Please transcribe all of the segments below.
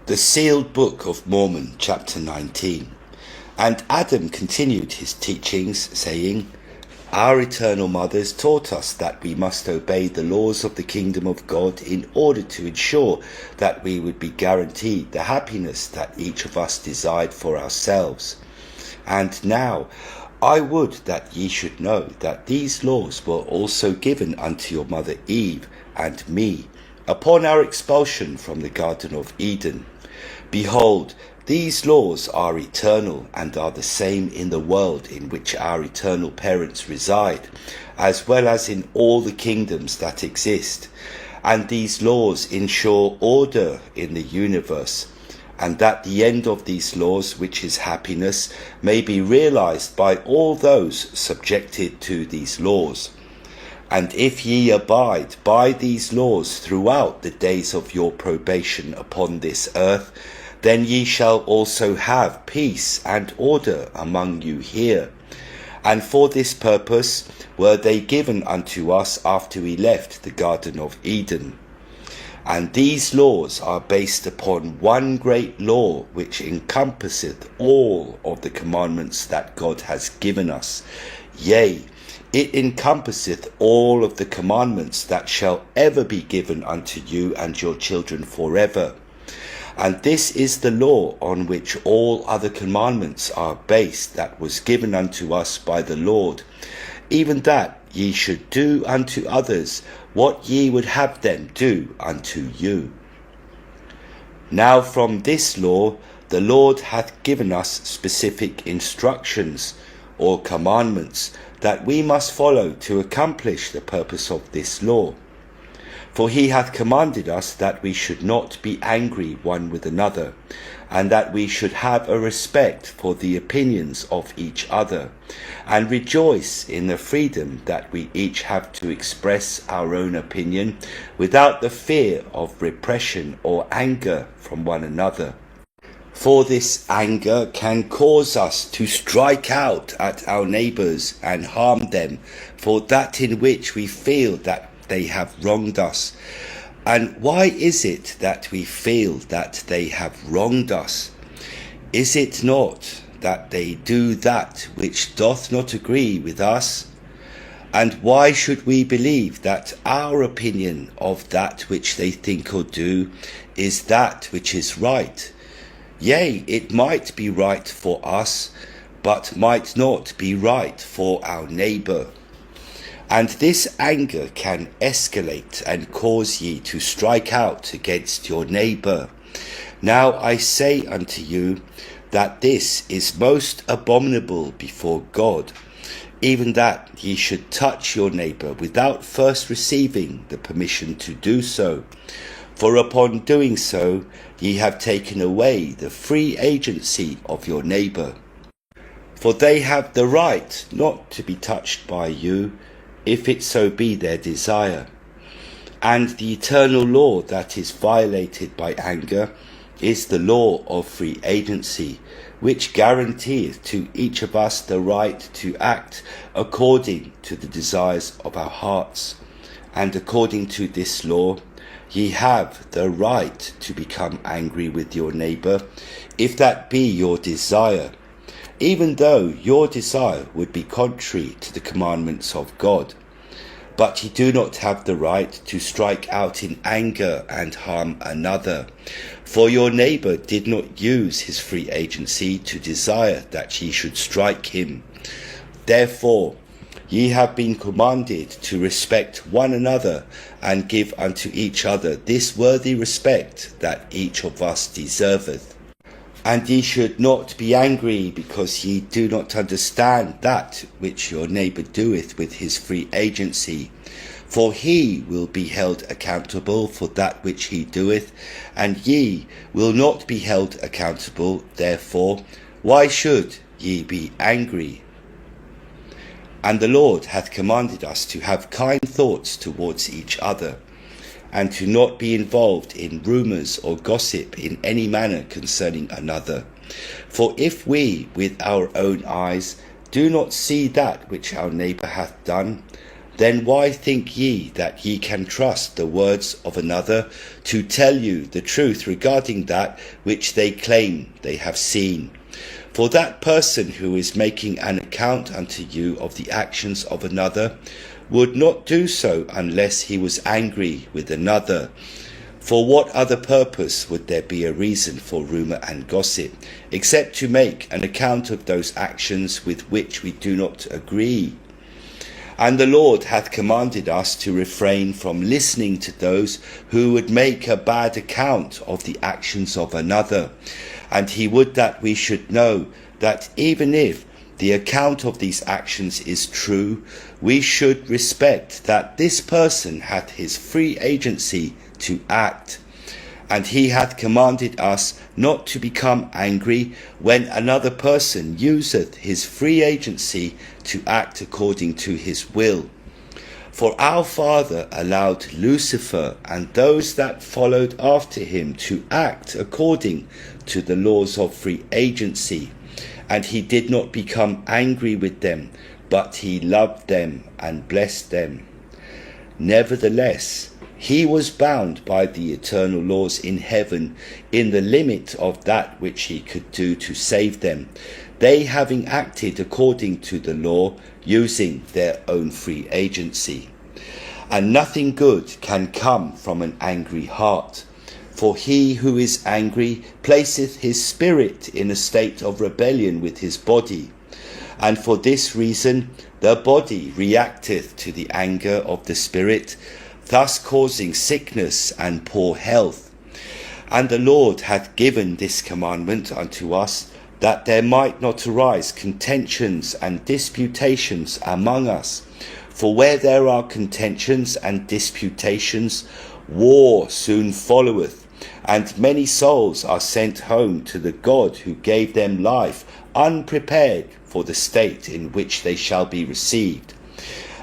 The Sealed Book of Mormon, chapter 19. And Adam continued his teachings, saying, Our eternal mothers taught us that we must obey the laws of the kingdom of God in order to ensure that we would be guaranteed the happiness that each of us desired for ourselves. And now I would that ye should know that these laws were also given unto your mother Eve and me, upon our expulsion from the Garden of Eden. Behold, these laws are eternal, and are the same in the world in which our eternal parents reside, as well as in all the kingdoms that exist. And these laws ensure order in the universe, and that the end of these laws, which is happiness, may be realized by all those subjected to these laws. And if ye abide by these laws throughout the days of your probation upon this earth, then ye shall also have peace and order among you here. And for this purpose were they given unto us after we left the Garden of Eden. And these laws are based upon one great law, which encompasseth all of the commandments that God has given us. Yea, it encompasseth all of the commandments that shall ever be given unto you and your children forever. And this is the law on which all other commandments are based, that was given unto us by the Lord, even that ye should do unto others what ye would have them do unto you. Now from this law the Lord hath given us specific instructions, or commandments, that we must follow to accomplish the purpose of this law. For he hath commanded us that we should not be angry one with another, and that we should have a respect for the opinions of each other, and rejoice in the freedom that we each have to express our own opinion, without the fear of repression or anger from one another. For this anger can cause us to strike out at our neighbours and harm them for that in which we feel that they have wronged us. And why is it that we feel that they have wronged us? Is it not that they do that which doth not agree with us? And why should we believe that our opinion of that which they think or do is that which is right? Yea, it might be right for us, but might not be right for our neighbour. And this anger can escalate and cause ye to strike out against your neighbour. Now I say unto you that this is most abominable before God, even that ye should touch your neighbour without first receiving the permission to do so. For upon doing so ye have taken away the free agency of your neighbour. For they have the right not to be touched by you, if it so be their desire. And the eternal law that is violated by anger is the law of free agency, which guaranteeth to each of us the right to act according to the desires of our hearts. And according to this law, ye have the right to become angry with your neighbour, if that be your desire, even though your desire would be contrary to the commandments of God. But ye do not have the right to strike out in anger and harm another, for your neighbour did not use his free agency to desire that ye should strike him. Therefore ye have been commanded to respect one another, and give unto each other this worthy respect that each of us deserveth. And ye should not be angry, because ye do not understand that which your neighbour doeth with his free agency. For he will be held accountable for that which he doeth, and ye will not be held accountable. Therefore, why should ye be angry? And the Lord hath commanded us to have kind thoughts towards each other, and to not be involved in rumours or gossip in any manner concerning another. For if we with our own eyes do not see that which our neighbour hath done, Then why think ye that ye can trust the words of another to tell you the truth regarding that which they claim they have seen? For that person who is making an account unto you of the actions of another would not do so unless he was angry with another. For what other purpose would there be a reason for rumour and gossip, except to make an account of those actions with which we do not agree? And the Lord hath commanded us to refrain from listening to those who would make a bad account of the actions of another. And he would that we should know that even if the account of these actions is true, we should respect that this person hath his free agency to act. And he hath commanded us not to become angry when another person useth his free agency to act according to his will. For our Father allowed Lucifer and those that followed after him to act according to the laws of free agency, and he did not become angry with them, but he loved them and blessed them. Nevertheless, he was bound by the eternal laws in heaven in the limit of that which he could do to save them, they having acted according to the law, using their own free agency. And nothing good can come from an angry heart, for he who is angry placeth his spirit in a state of rebellion with his body, and for this reason the body reacteth to the anger of the spirit, thus causing sickness and poor health. And the Lord hath given this commandment unto us, that there might not arise contentions and disputations among us. For where there are contentions and disputations, war soon followeth, and many souls are sent home to the God who gave them life, unprepared for the state in which they shall be received.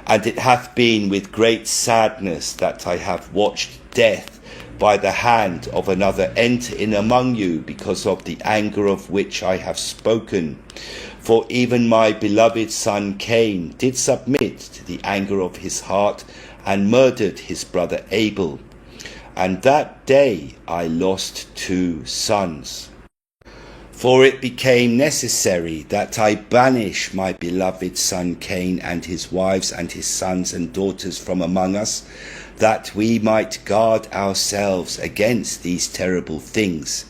And it hath been with great sadness that I have watched death by the hand of another enter in among you, because of the anger of which I have spoken. For even my beloved son Cain did submit to the anger of his heart, and murdered his brother Abel. And that day I lost 2 sons. For it became necessary that I banish my beloved son Cain and his wives and his sons and daughters from among us, that we might guard ourselves against these terrible things.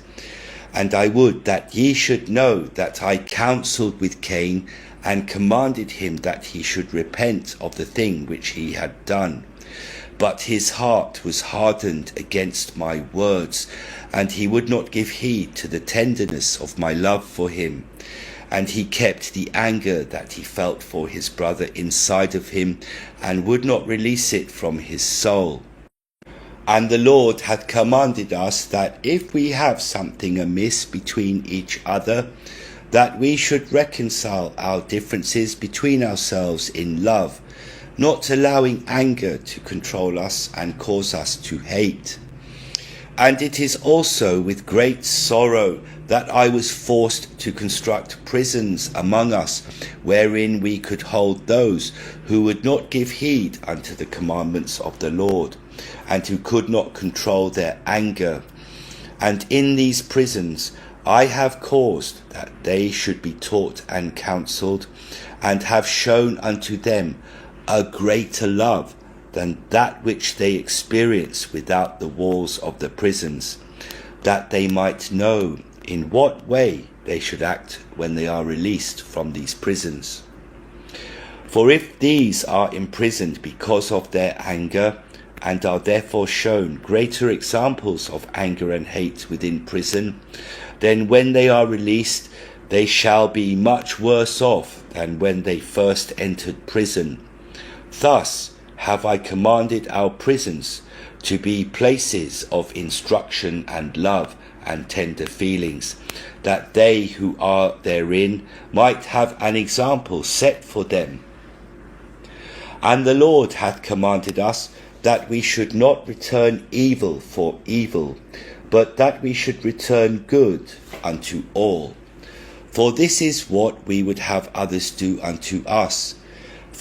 And I would that ye should know that I counselled with Cain, and commanded him that he should repent of the thing which he had done. But his heart was hardened against my words, and he would not give heed to the tenderness of my love for him. And he kept the anger that he felt for his brother inside of him, and would not release it from his soul. And the Lord hath commanded us that if we have something amiss between each other, that we should reconcile our differences between ourselves in love, not allowing anger to control us and cause us to hate. And it is also with great sorrow that I was forced to construct prisons among us, wherein we could hold those who would not give heed unto the commandments of the Lord, and who could not control their anger. And in these prisons I have caused that they should be taught and counselled, and have shown unto them a greater love than that which they experience without the walls of the prisons, that they might know in what way they should act when they are released from these prisons. For if these are imprisoned because of their anger, and are therefore shown greater examples of anger and hate within prison, then when they are released, they shall be much worse off than when they first entered prison. Thus have I commanded our prisons to be places of instruction and love and tender feelings, that they who are therein might have an example set for them. And the Lord hath commanded us that we should not return evil for evil, but that we should return good unto all. For this is what we would have others do unto us.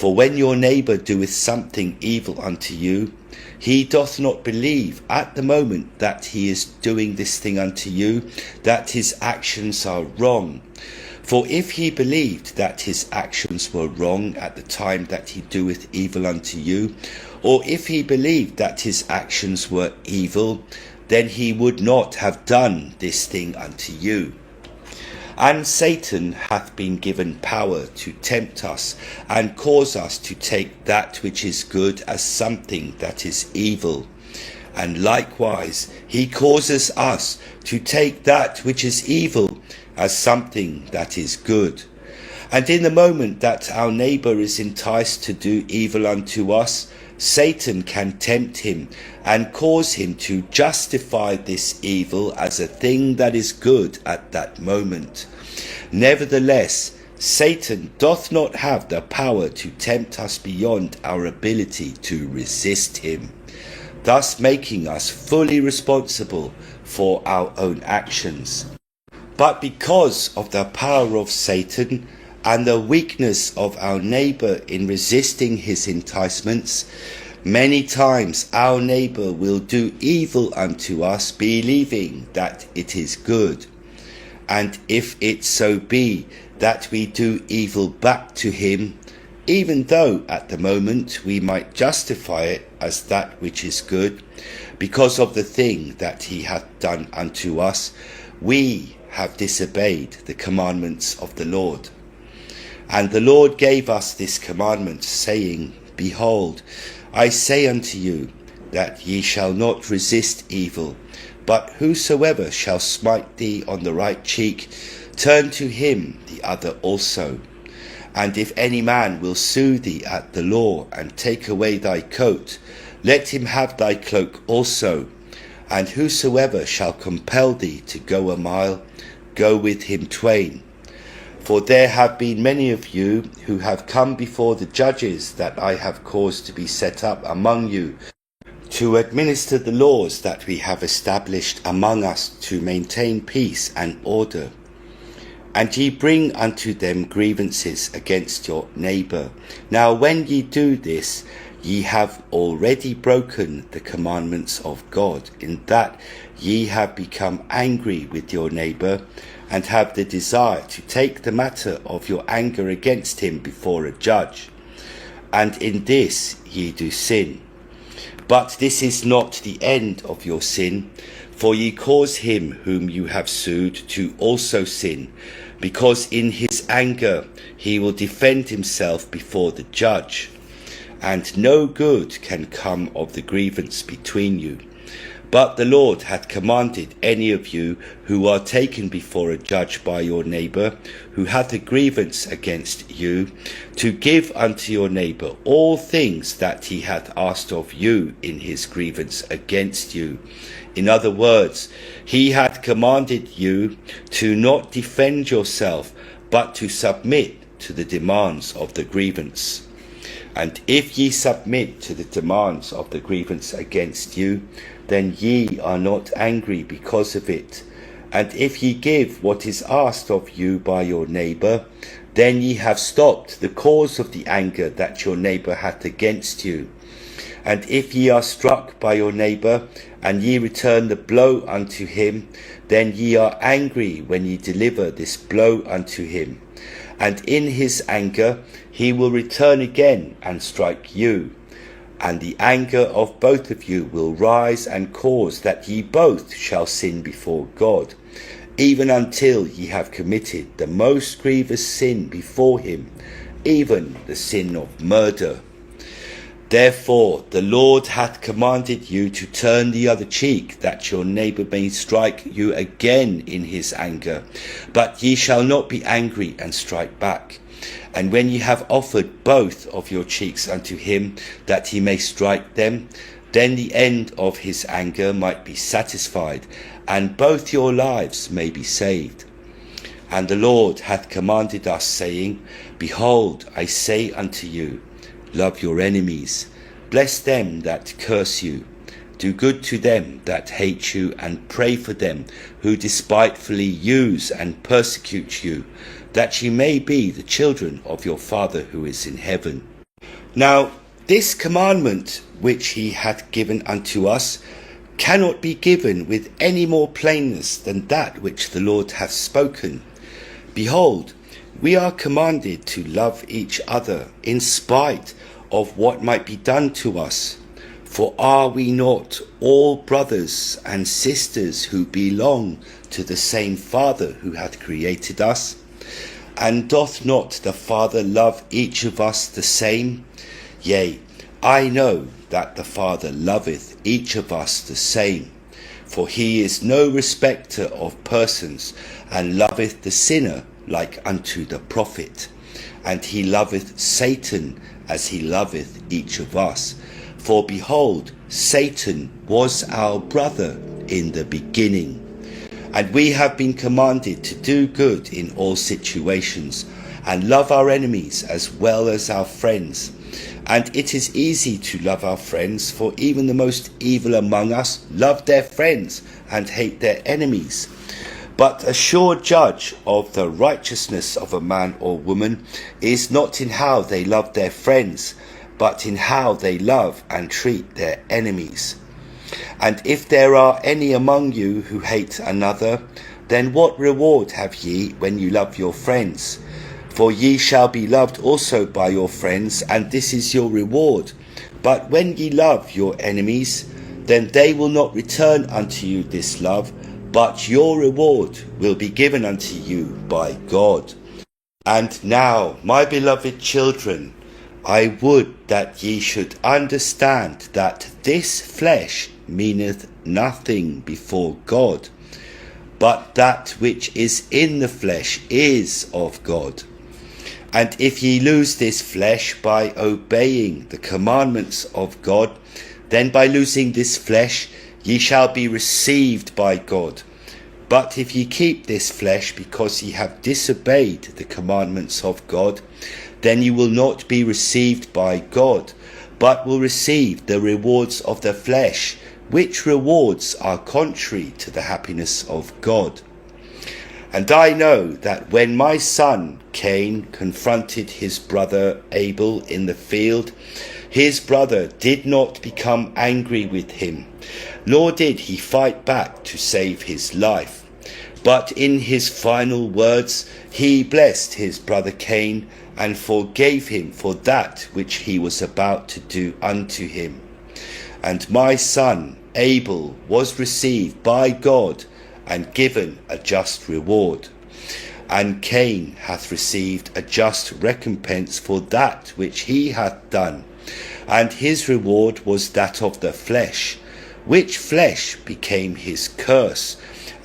For when your neighbour doeth something evil unto you, he doth not believe at the moment that he is doing this thing unto you, that his actions are wrong. For if he believed that his actions were wrong at the time that he doeth evil unto you, or if he believed that his actions were evil, then he would not have done this thing unto you. And Satan hath been given power to tempt us and cause us to take that which is good as something that is evil. And likewise he causes us to take that which is evil as something that is good. And in the moment that our neighbour is enticed to do evil unto us, Satan can tempt him and cause him to justify this evil as a thing that is good at that moment. Nevertheless, Satan doth not have the power to tempt us beyond our ability to resist him, thus making us fully responsible for our own actions. But because of the power of Satan and the weakness of our neighbour in resisting his enticements, many times our neighbour will do evil unto us, believing that it is good. And if it so be that we do evil back to him, even though at the moment we might justify it as that which is good, because of the thing that he hath done unto us, we have disobeyed the commandments of the Lord. And the Lord gave us this commandment, saying, Behold, I say unto you, that ye shall not resist evil, but whosoever shall smite thee on the right cheek, turn to him the other also. And if any man will sue thee at the law, and take away thy coat, let him have thy cloak also. And whosoever shall compel thee to go a mile, go with him twain. For there have been many of you who have come before the judges that I have caused to be set up among you, to administer the laws that we have established among us, to maintain peace and order. And ye bring unto them grievances against your neighbour. Now when ye do this, ye have already broken the commandments of God, in that ye have become angry with your neighbour, and have the desire to take the matter of your anger against him before a judge. And in this ye do sin. But this is not the end of your sin, for ye cause him whom you have sued to also sin, because in his anger he will defend himself before the judge. And no good can come of the grievance between you. But the Lord hath commanded any of you who are taken before a judge by your neighbour, who hath a grievance against you, to give unto your neighbour all things that he hath asked of you in his grievance against you. In other words, he hath commanded you to not defend yourself, but to submit to the demands of the grievance. And if ye submit to the demands of the grievance against you, then ye are not angry because of it. And if ye give what is asked of you by your neighbour, then ye have stopped the cause of the anger that your neighbour hath against you. And if ye are struck by your neighbour, and ye return the blow unto him, then ye are angry when ye deliver this blow unto him. And in his anger he will return again and strike you. And the anger of both of you will rise and cause that ye both shall sin before God, even until ye have committed the most grievous sin before him, even the sin of murder. Therefore the Lord hath commanded you to turn the other cheek, that your neighbour may strike you again in his anger. But ye shall not be angry and strike back. And when ye have offered both of your cheeks unto him, that he may strike them, then the end of his anger might be satisfied, and both your lives may be saved. And the Lord hath commanded us, saying, Behold, I say unto you, love your enemies, bless them that curse you, do good to them that hate you, and pray for them who despitefully use and persecute you, that ye may be the children of your Father who is in heaven. Now, this commandment which he hath given unto us cannot be given with any more plainness than that which the Lord hath spoken. Behold, we are commanded to love each other in spite of what might be done to us. For are we not all brothers and sisters who belong to the same Father who hath created us? And doth not the Father love each of us the same? Yea, I know that the Father loveth each of us the same. For he is no respecter of persons, and loveth the sinner like unto the prophet. And he loveth Satan as he loveth each of us. For behold, Satan was our brother in the beginning. And we have been commanded to do good in all situations, and love our enemies as well as our friends. And it is easy to love our friends, for even the most evil among us love their friends and hate their enemies. But a sure judge of the righteousness of a man or woman is not in how they love their friends, but in how they love and treat their enemies. And if there are any among you who hate another, then what reward have ye when you love your friends? For ye shall be loved also by your friends, and this is your reward. But when ye love your enemies, then they will not return unto you this love, but your reward will be given unto you by God. And now, my beloved children, I would that ye should understand that this flesh meaneth nothing before God, but that which is in the flesh is of God. And if ye lose this flesh by obeying the commandments of God, then by losing this flesh ye shall be received by God. But if ye keep this flesh because ye have disobeyed the commandments of God, then you will not be received by God, but will receive the rewards of the flesh, which rewards are contrary to the happiness of God. And I know that when my son Cain confronted his brother Abel in the field, his brother did not become angry with him, nor did he fight back to save his life. But in his final words, he blessed his brother Cain and forgave him for that which he was about to do unto him. And my son Abel was received by God and given a just reward. And Cain hath received a just recompense for that which he hath done, and his reward was that of the flesh, which flesh became his curse,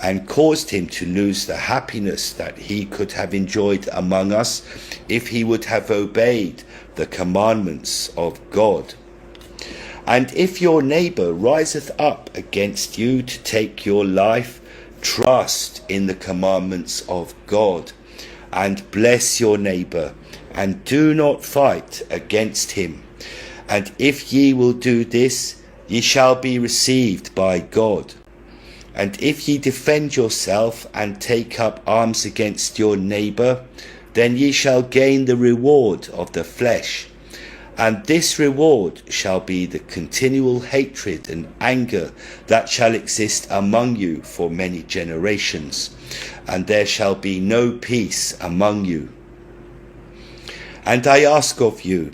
and caused him to lose the happiness that he could have enjoyed among us if he would have obeyed the commandments of God. And if your neighbour riseth up against you to take your life, trust in the commandments of God, and bless your neighbour, and do not fight against him. And if ye will do this, ye shall be received by God. And if ye defend yourself and take up arms against your neighbour, then ye shall gain the reward of the flesh. And this reward shall be the continual hatred and anger that shall exist among you for many generations, and there shall be no peace among you. And I ask of you,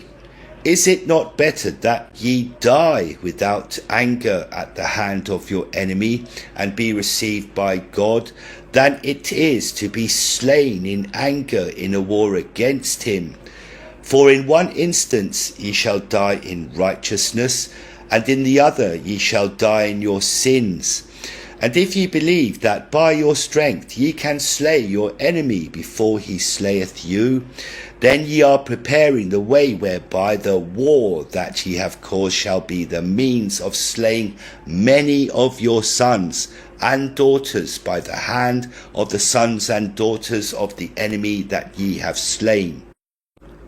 is it not better that ye die without anger at the hand of your enemy, and be received by God, than it is to be slain in anger in a war against him? For in one instance ye shall die in righteousness, and in the other ye shall die in your sins. And if ye believe that by your strength ye can slay your enemy before he slayeth you, then ye are preparing the way whereby the war that ye have caused shall be the means of slaying many of your sons and daughters by the hand of the sons and daughters of the enemy that ye have slain.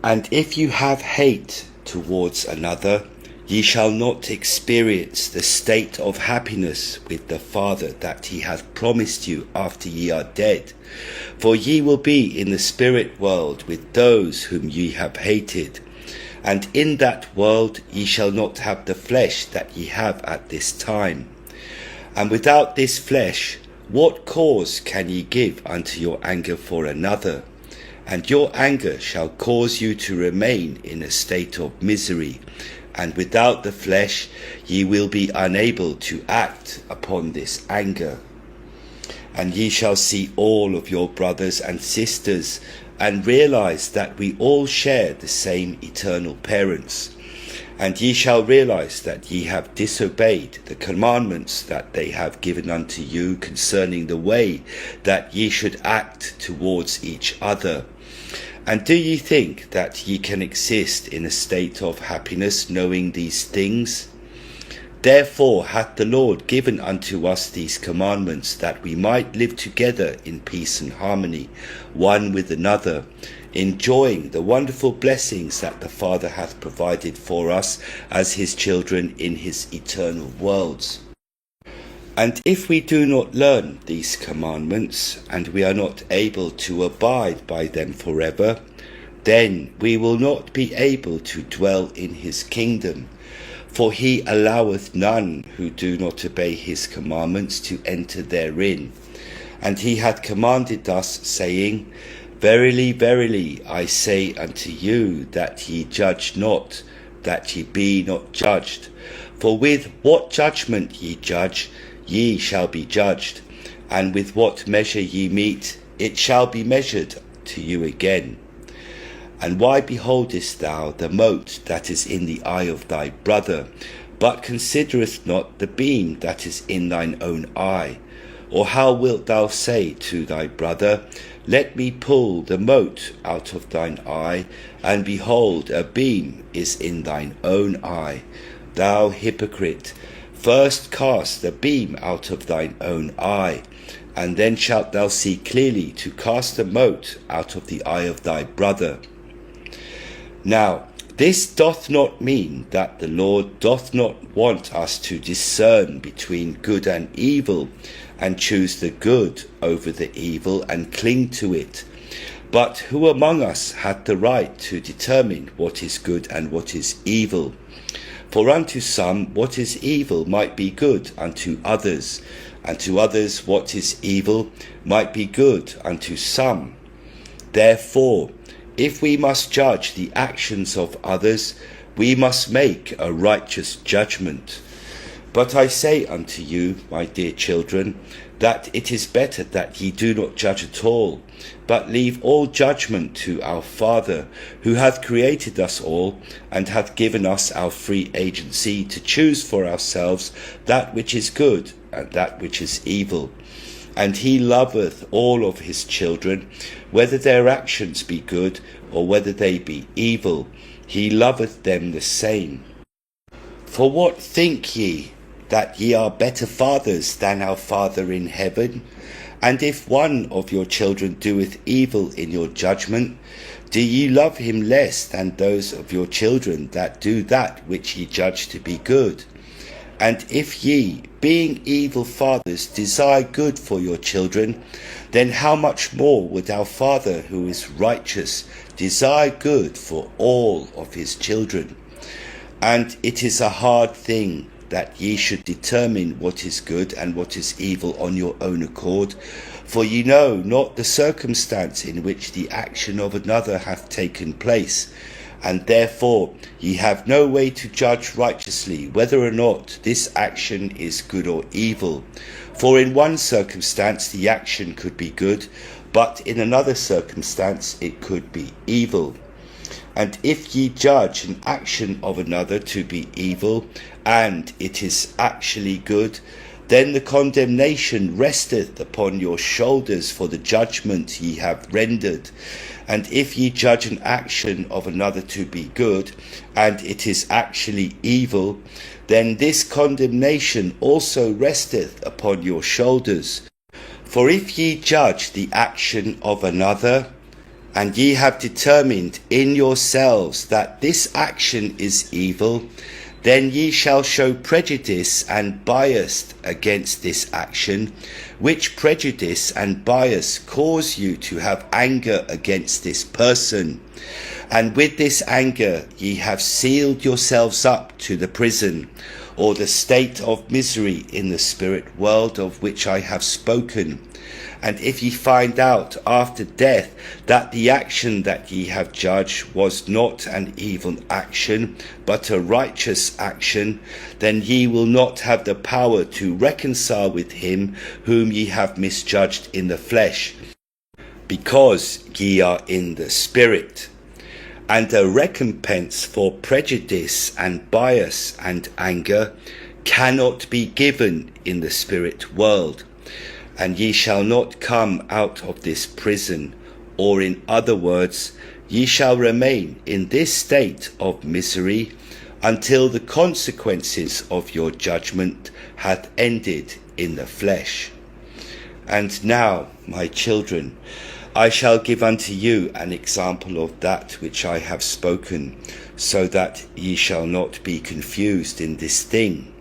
And if you have hate towards another, ye shall not experience the state of happiness with the Father that he hath promised you after ye are dead. For ye will be in the spirit world with those whom ye have hated. And in that world ye shall not have the flesh that ye have at this time. And without this flesh, what cause can ye give unto your anger for another? And your anger shall cause you to remain in a state of misery. And without the flesh, ye will be unable to act upon this anger. And ye shall see all of your brothers and sisters, and realize that we all share the same eternal parents. And ye shall realize that ye have disobeyed the commandments that they have given unto you concerning the way that ye should act towards each other. And do ye think that ye can exist in a state of happiness, knowing these things? Therefore hath the Lord given unto us these commandments, that we might live together in peace and harmony, one with another, enjoying the wonderful blessings that the Father hath provided for us as his children in his eternal worlds. And if we do not learn these commandments, and we are not able to abide by them forever, then we will not be able to dwell in his kingdom. For he alloweth none who do not obey his commandments to enter therein. And he hath commanded us, saying, Verily, verily, I say unto you, that ye judge not, that ye be not judged. For with what judgment ye judge, ye shall be judged, and with what measure ye mete, it shall be measured to you again. And why beholdest thou the mote that is in the eye of thy brother, but considerest not the beam that is in thine own eye? Or how wilt thou say to thy brother, Let me pull the mote out of thine eye, and behold, a beam is in thine own eye? Thou hypocrite, first cast the beam out of thine own eye, and then shalt thou see clearly to cast the mote out of the eye of thy brother. Now, this doth not mean that the Lord doth not want us to discern between good and evil, and choose the good over the evil, and cling to it. But who among us hath the right to determine what is good and what is evil? For unto some what is evil might be good unto others, and to others what is evil might be good unto some. Therefore, if we must judge the actions of others, we must make a righteous judgment. But I say unto you, my dear children, that it is better that ye do not judge at all, but leave all judgment to our Father, who hath created us all, and hath given us our free agency to choose for ourselves that which is good and that which is evil. And he loveth all of his children, whether their actions be good or whether they be evil. He loveth them the same. For what think ye, that ye are better fathers than our Father in heaven? And if one of your children doeth evil in your judgment, do ye love him less than those of your children that do that which ye judge to be good? And if ye, being evil fathers, desire good for your children, then how much more would our Father who is righteous desire good for all of his children? And it is a hard thing that ye should determine what is good and what is evil on your own accord, for ye know not the circumstance in which the action of another hath taken place, and therefore ye have no way to judge righteously whether or not this action is good or evil. For in one circumstance the action could be good, but in another circumstance it could be evil. And if ye judge an action of another to be evil, and it is actually good, then the condemnation resteth upon your shoulders for the judgment ye have rendered. And if ye judge an action of another to be good, and it is actually evil, then this condemnation also resteth upon your shoulders. For if ye judge the action of another, and ye have determined in yourselves that this action is evil, then ye shall show prejudice and bias against this action, which prejudice and bias cause you to have anger against this person. And with this anger ye have sealed yourselves up to the prison, or the state of misery in the spirit world of which I have spoken. And if ye find out after death that the action that ye have judged was not an evil action, but a righteous action, then ye will not have the power to reconcile with him whom ye have misjudged in the flesh, because ye are in the spirit. And a recompense for prejudice and bias and anger cannot be given in the spirit world. And ye shall not come out of this prison, or in other words, ye shall remain in this state of misery until the consequences of your judgment hath ended in the flesh. And now, my children, I shall give unto you an example of that which I have spoken, so that ye shall not be confused in this thing.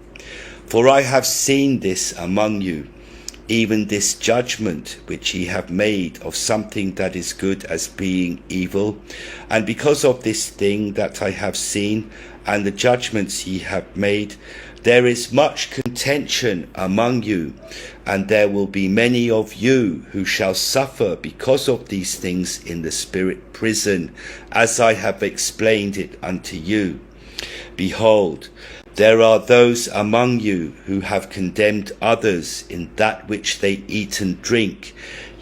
For I have seen this among you, even this judgment which ye have made of something that is good as being evil. And because of this thing that I have seen, and the judgments ye have made, there is much contention among you, and there will be many of you who shall suffer because of these things in the spirit prison, as I have explained it unto you. Behold, there are those among you who have condemned others in that which they eat and drink.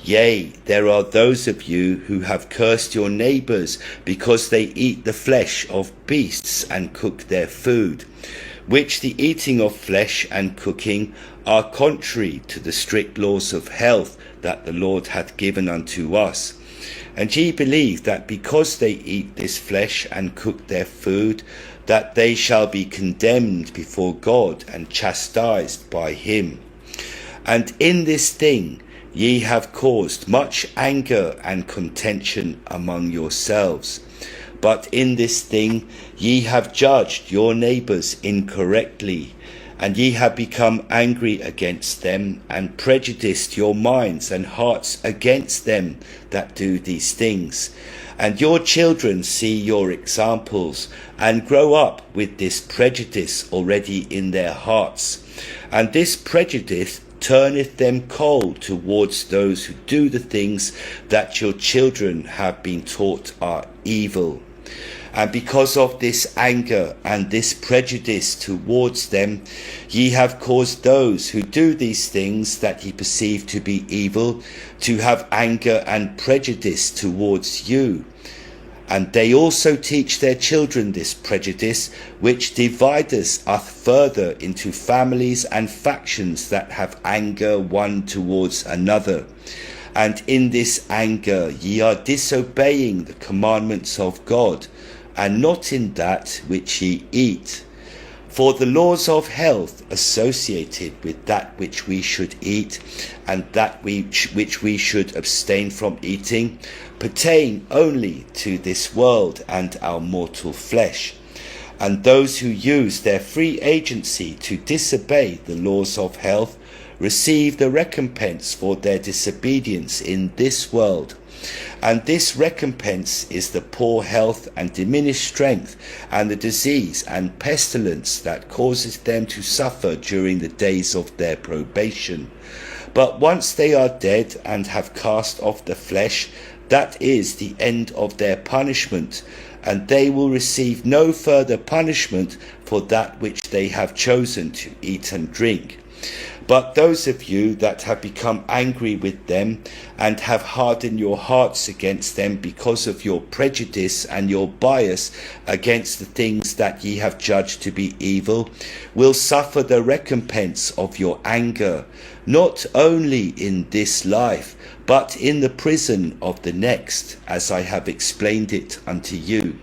Yea, there are those of you who have cursed your neighbours because they eat the flesh of beasts and cook their food, which the eating of flesh and cooking are contrary to the strict laws of health that the Lord hath given unto us. And ye believe that because they eat this flesh and cook their food, that they shall be condemned before God and chastised by him. And in this thing ye have caused much anger and contention among yourselves. But in this thing ye have judged your neighbours incorrectly, and ye have become angry against them, and prejudiced your minds and hearts against them that do these things. And your children see your examples, and grow up with this prejudice already in their hearts. And this prejudice turneth them cold towards those who do the things that your children have been taught are evil. And because of this anger and this prejudice towards them, ye have caused those who do these things that ye perceive to be evil to have anger and prejudice towards you. And they also teach their children this prejudice, which divideth us further into families and factions that have anger one towards another. And in this anger ye are disobeying the commandments of God, and not in that which ye eat. For the laws of health associated with that which we should eat, and that which we should abstain from eating, pertain only to this world and our mortal flesh. And those who use their free agency to disobey the laws of health receive the recompense for their disobedience in this world. And this recompense is the poor health and diminished strength, and the disease and pestilence that causes them to suffer during the days of their probation. But once they are dead and have cast off the flesh, that is the end of their punishment, and they will receive no further punishment for that which they have chosen to eat and drink. But those of you that have become angry with them and have hardened your hearts against them because of your prejudice and your bias against the things that ye have judged to be evil, will suffer the recompense of your anger, not only in this life, but in the prison of the next, as I have explained it unto you.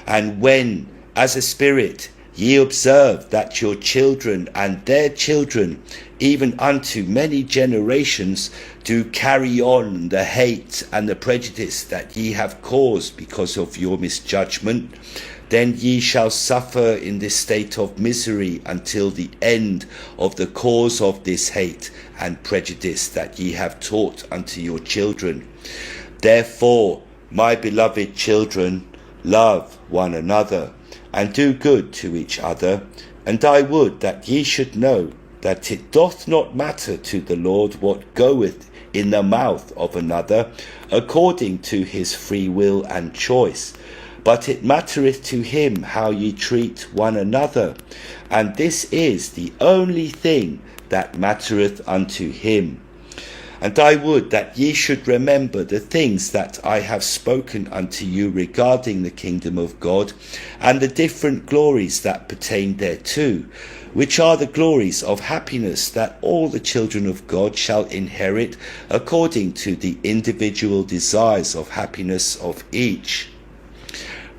And when, as a spirit, ye observe that your children and their children, even unto many generations, do carry on the hate and the prejudice that ye have caused because of your misjudgment, then ye shall suffer in this state of misery until the end of the cause of this hate and prejudice that ye have taught unto your children. Therefore, my beloved children, love one another, and do good to each other. And I would that ye should know that it doth not matter to the Lord what goeth in the mouth of another, according to his free will and choice. But it mattereth to him how ye treat one another, and this is the only thing that mattereth unto him. And I would that ye should remember the things that I have spoken unto you regarding the kingdom of God, and the different glories that pertain thereto, which are the glories of happiness that all the children of God shall inherit according to the individual desires of happiness of each.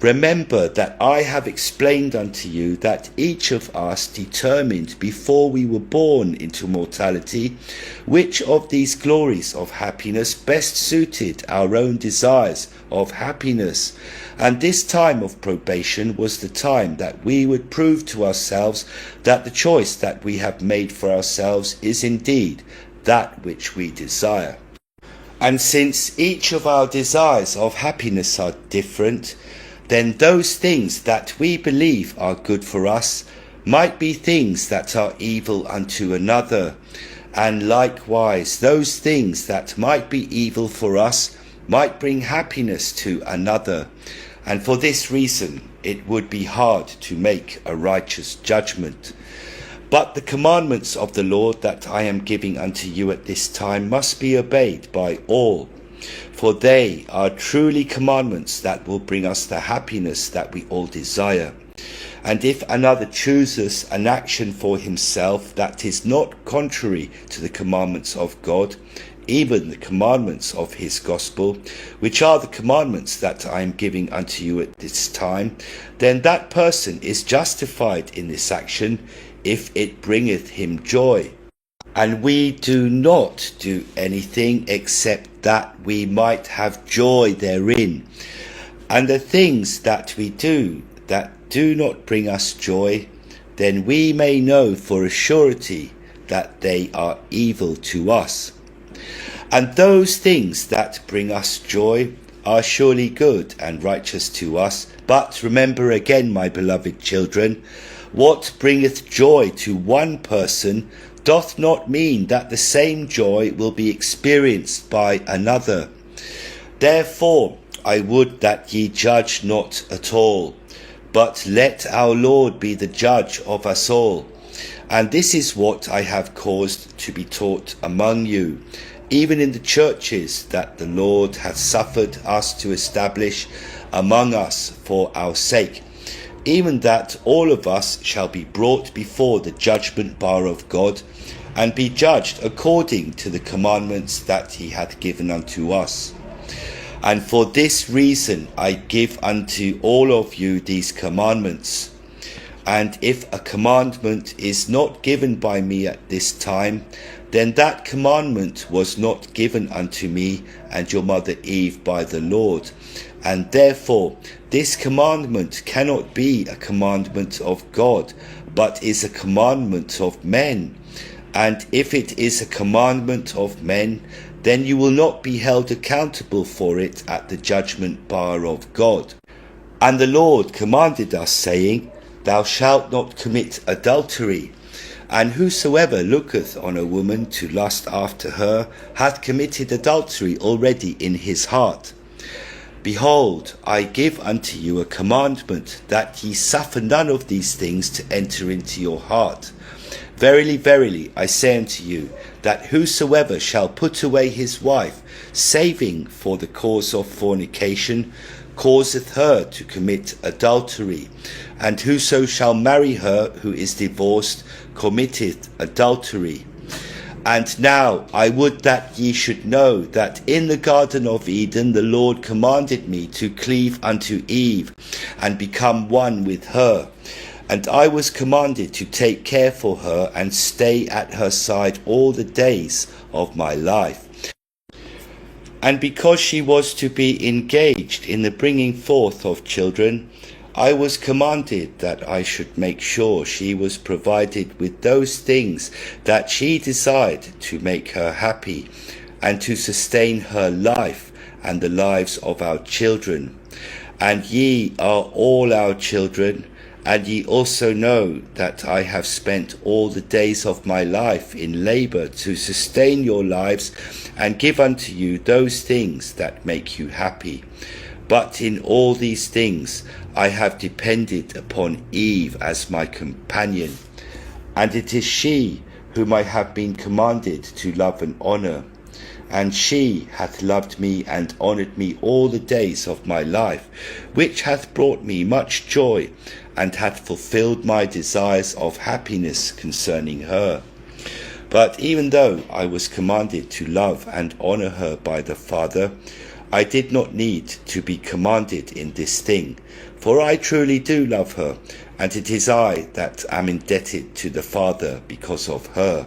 Remember that I have explained unto you that each of us determined before we were born into mortality which of these glories of happiness best suited our own desires of happiness. And this time of probation was the time that we would prove to ourselves that the choice that we have made for ourselves is indeed that which we desire. And since each of our desires of happiness are different, then those things that we believe are good for us might be things that are evil unto another, and likewise those things that might be evil for us might bring happiness to another. And for this reason it would be hard to make a righteous judgment. But the commandments of the Lord that I am giving unto you at this time must be obeyed by all, for they are truly commandments that will bring us the happiness that we all desire. And if another chooses an action for himself that is not contrary to the commandments of God, even the commandments of his gospel, which are the commandments that I am giving unto you at this time, then that person is justified in this action, if it bringeth him joy. And we do not do anything except that we might have joy therein. And the things that we do that do not bring us joy, then we may know for a surety that they are evil to us. And those things that bring us joy are surely good and righteous to us. But remember again, my beloved children, what bringeth joy to one person doth not mean that the same joy will be experienced by another. Therefore I would that ye judge not at all, but let our Lord be the judge of us all. And this is what I have caused to be taught among you, even in the churches that the Lord hath suffered us to establish among us for our sake, even that all of us shall be brought before the judgment bar of God, and be judged according to the commandments that he hath given unto us. And for this reason I give unto all of you these commandments. And if a commandment is not given by me at this time, then that commandment was not given unto me and your mother Eve by the Lord. And therefore this commandment cannot be a commandment of God, but is a commandment of men. And if it is a commandment of men, then you will not be held accountable for it at the judgment bar of God. And the Lord commanded us, saying, Thou shalt not commit adultery. And whosoever looketh on a woman to lust after her hath committed adultery already in his heart. Behold, I give unto you a commandment, that ye suffer none of these things to enter into your heart. Verily, verily, I say unto you, that whosoever shall put away his wife, saving for the cause of fornication, causeth her to commit adultery. And whoso shall marry her who is divorced, committeth adultery. And now I would that ye should know that in the Garden of Eden the Lord commanded me to cleave unto Eve, and become one with her. And I was commanded to take care for her, and stay at her side all the days of my life. And because she was to be engaged in the bringing forth of children, I was commanded that I should make sure she was provided with those things that she desired to make her happy, and to sustain her life and the lives of our children. And ye are all our children, and ye also know that I have spent all the days of my life in labour to sustain your lives, and give unto you those things that make you happy. But in all these things I have depended upon Eve as my companion, and it is she whom I have been commanded to love and honour. And she hath loved me and honoured me all the days of my life, which hath brought me much joy, and hath fulfilled my desires of happiness concerning her. But even though I was commanded to love and honour her by the Father, I did not need to be commanded in this thing, for I truly do love her, and it is I that am indebted to the Father because of her.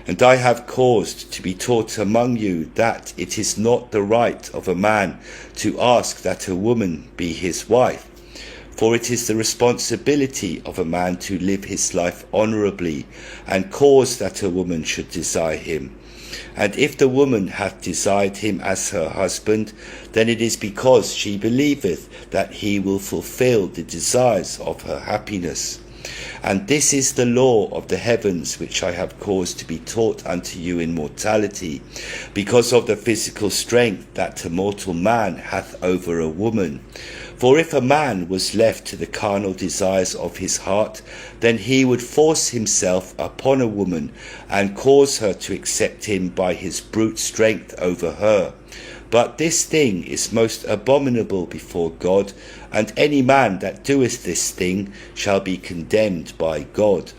And I have caused to be taught among you that it is not the right of a man to ask that a woman be his wife, for it is the responsibility of a man to live his life honourably, and cause that a woman should desire him. And if the woman hath desired him as her husband, then it is because she believeth that he will fulfil the desires of her happiness. And this is the law of the heavens, which I have caused to be taught unto you in mortality, because of the physical strength that a mortal man hath over a woman. For if a man was left to the carnal desires of his heart, then he would force himself upon a woman, and cause her to accept him by his brute strength over her. But this thing is most abominable before God, and any man that doeth this thing shall be condemned by God.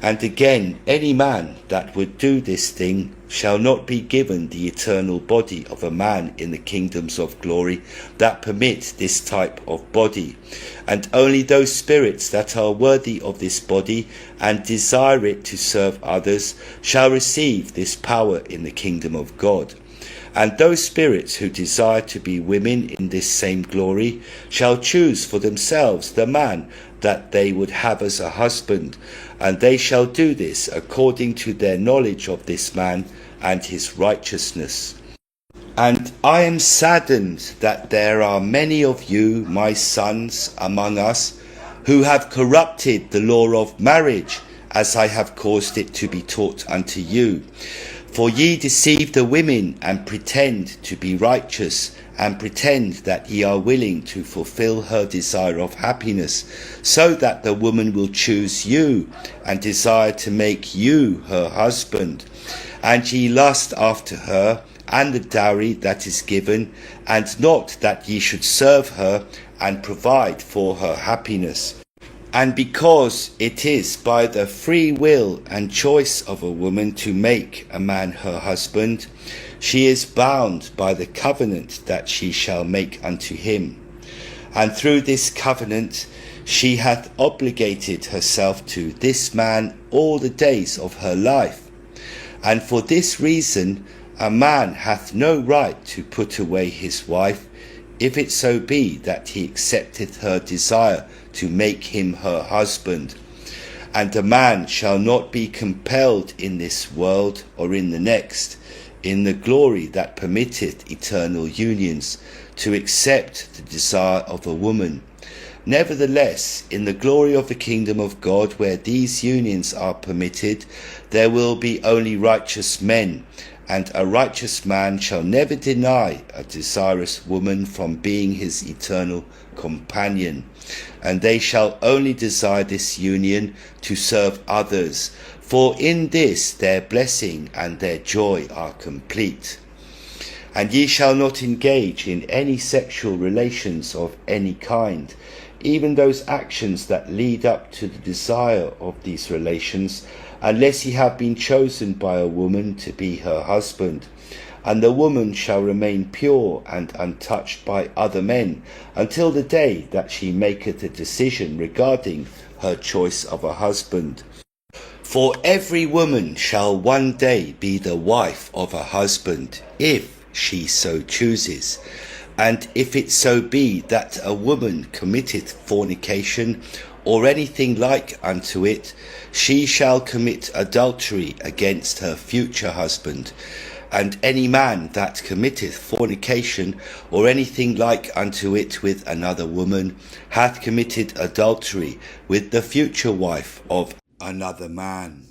And again, any man that would do this thing shall not be given the eternal body of a man in the kingdoms of glory that permit this type of body. And only those spirits that are worthy of this body and desire it to serve others shall receive this power in the kingdom of God. And those spirits who desire to be women in this same glory shall choose for themselves the man that they would have as a husband, and they shall do this according to their knowledge of this man and his righteousness. And I am saddened that there are many of you, my sons, among us, who have corrupted the law of marriage, as I have caused it to be taught unto you. For ye deceive the women, and pretend to be righteous, and pretend that ye are willing to fulfill her desire of happiness, so that the woman will choose you, and desire to make you her husband. And ye lust after her, and the dowry that is given, and not that ye should serve her, and provide for her happiness. And because it is by the free will and choice of a woman to make a man her husband, she is bound by the covenant that she shall make unto him. And through this covenant she hath obligated herself to this man all the days of her life. And for this reason a man hath no right to put away his wife, if it so be that he accepteth her desire to make him her husband. And a man shall not be compelled in this world or in the next, in the glory that permitteth eternal unions, to accept the desire of a woman. Nevertheless, in the glory of the kingdom of God, where these unions are permitted, there will be only righteous men, and a righteous man shall never deny a desirous woman from being his eternal companion. And they shall only desire this union to serve others, for in this their blessing and their joy are complete. And ye shall not engage in any sexual relations of any kind, even those actions that lead up to the desire of these relations, unless ye have been chosen by a woman to be her husband. And the woman shall remain pure and untouched by other men, until the day that she maketh a decision regarding her choice of a husband. For every woman shall one day be the wife of a husband, if she so chooses. And if it so be that a woman committeth fornication, or anything like unto it, she shall commit adultery against her future husband. And any man that committeth fornication, or anything like unto it with another woman, hath committed adultery with the future wife of another man,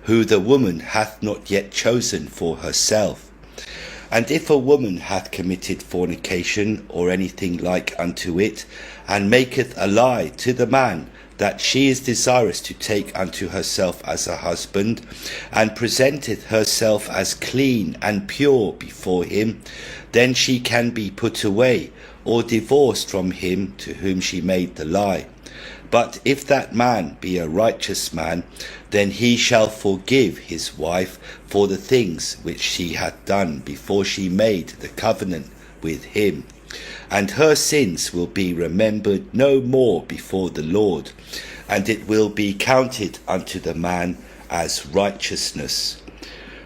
who the woman hath not yet chosen for herself. And if a woman hath committed fornication, or anything like unto it, and maketh a lie to the man that she is desirous to take unto herself as a husband, and presenteth herself as clean and pure before him, then she can be put away, or divorced from him to whom she made the lie. But if that man be a righteous man, then he shall forgive his wife for the things which she hath done before she made the covenant with him. And her sins will be remembered no more before the Lord, and it will be counted unto the man as righteousness.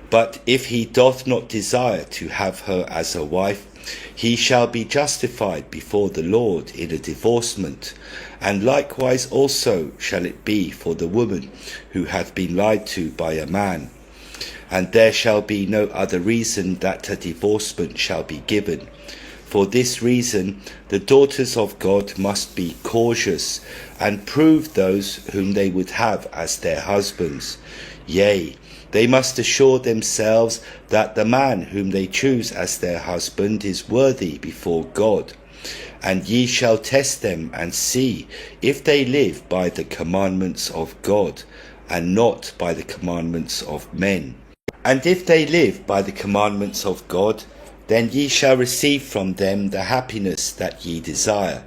But if he doth not desire to have her as a wife, he shall be justified before the Lord in a divorcement, and likewise also shall it be for the woman who hath been lied to by a man. And there shall be no other reason that a divorcement shall be given. For this reason the daughters of God must be cautious, and prove those whom they would have as their husbands. Yea, they must assure themselves that the man whom they choose as their husband is worthy before God. And ye shall test them and see if they live by the commandments of God, and not by the commandments of men. And if they live by the commandments of God, then ye shall receive from them the happiness that ye desire.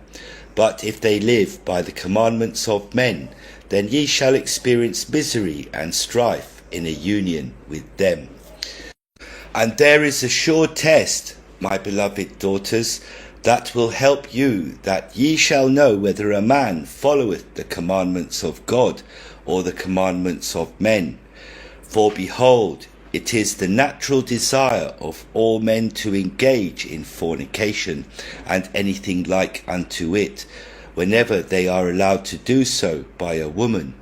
But if they live by the commandments of men, then ye shall experience misery and strife in a union with them. And there is a sure test, my beloved daughters, that will help you, that ye shall know whether a man followeth the commandments of God, or the commandments of men. For behold, it is the natural desire of all men to engage in fornication, and anything like unto it, whenever they are allowed to do so by a woman.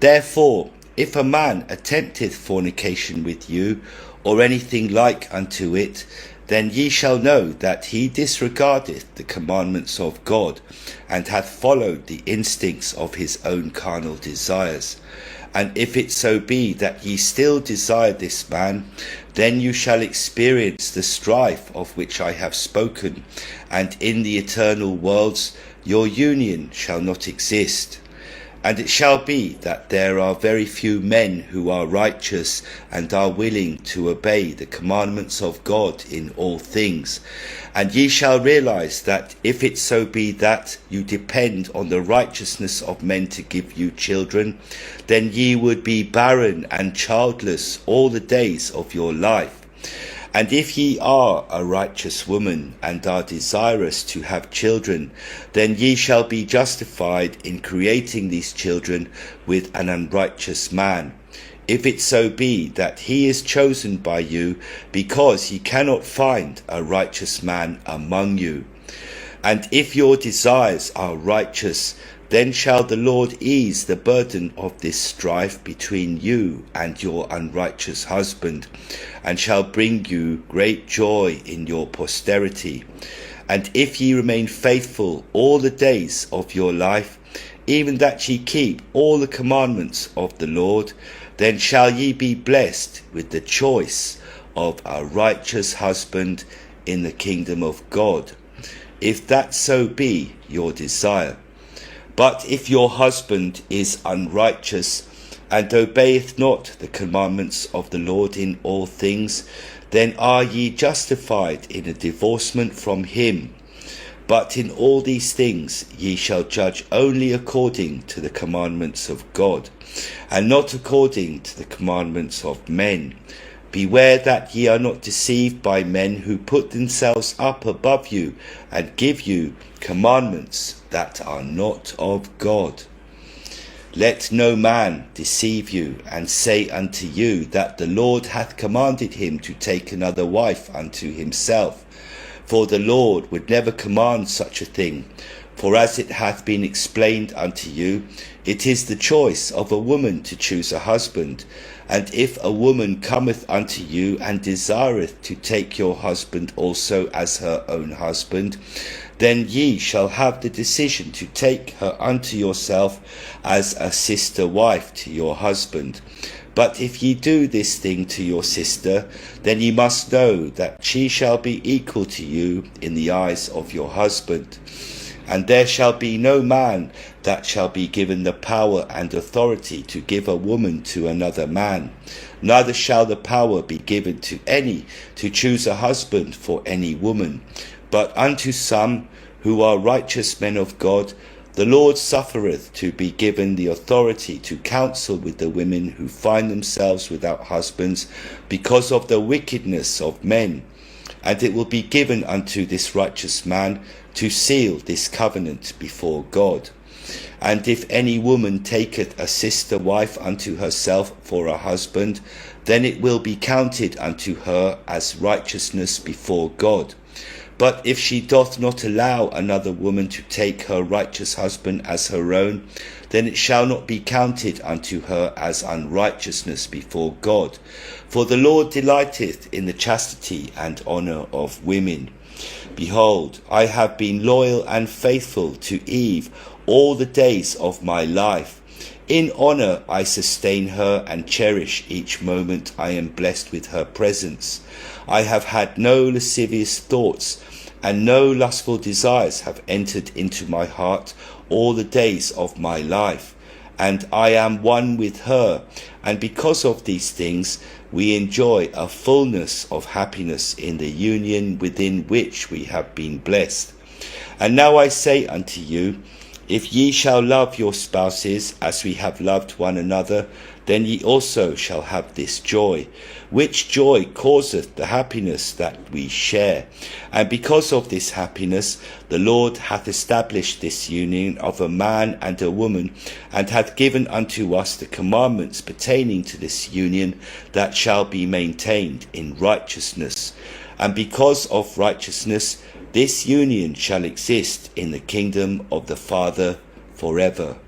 Therefore, if a man attempteth fornication with you, or anything like unto it, then ye shall know that he disregardeth the commandments of God, and hath followed the instincts of his own carnal desires. And if it so be that ye still desire this man, then you shall experience the strife of which I have spoken, and in the eternal worlds your union shall not exist. And it shall be that there are very few men who are righteous and are willing to obey the commandments of God in all things. And ye shall realize that if it so be that you depend on the righteousness of men to give you children, then ye would be barren and childless all the days of your life. And if ye are a righteous woman, and are desirous to have children, then ye shall be justified in creating these children with an unrighteous man, if it so be that he is chosen by you, because ye cannot find a righteous man among you. And if your desires are righteous, then shall the Lord ease the burden of this strife between you and your unrighteous husband, and shall bring you great joy in your posterity. And if ye remain faithful all the days of your life, even that ye keep all the commandments of the Lord, then shall ye be blessed with the choice of a righteous husband in the kingdom of God, if that so be your desire. But if your husband is unrighteous, and obeyeth not the commandments of the Lord in all things, then are ye justified in a divorcement from him. But in all these things ye shall judge only according to the commandments of God, and not according to the commandments of men. Beware that ye are not deceived by men who put themselves up above you, and give you commandments that are not of God. Let no man deceive you, and say unto you that the Lord hath commanded him to take another wife unto himself. For the Lord would never command such a thing. For as it hath been explained unto you, it is the choice of a woman to choose a husband. And if a woman cometh unto you and desireth to take your husband also as her own husband, then ye shall have the decision to take her unto yourself as a sister wife to your husband. But if ye do this thing to your sister, then ye must know that she shall be equal to you in the eyes of your husband. And there shall be no man that shall be given the power and authority to give a woman to another man, neither shall the power be given to any to choose a husband for any woman. But unto some who are righteous men of God, the Lord suffereth to be given the authority to counsel with the women who find themselves without husbands, because of the wickedness of men. And it will be given unto this righteous man to seal this covenant before God. And if any woman taketh a sister wife unto herself for a husband, then it will be counted unto her as righteousness before God. But if she doth not allow another woman to take her righteous husband as her own, then it shall not be counted unto her as unrighteousness before God. For the Lord delighteth in the chastity and honour of women. Behold, I have been loyal and faithful to Eve all the days of my life. In honour I sustain her and cherish each moment I am blessed with her presence. I have had no lascivious thoughts, and no lustful desires have entered into my heart all the days of my life. And I am one with her, and because of these things we enjoy a fullness of happiness in the union within which we have been blessed. And now I say unto you, if ye shall love your spouses as we have loved one another, then ye also shall have this joy, which joy causeth the happiness that we share. And because of this happiness, the Lord hath established this union of a man and a woman, and hath given unto us the commandments pertaining to this union, that shall be maintained in righteousness. And because of righteousness, this union shall exist in the kingdom of the Father forever.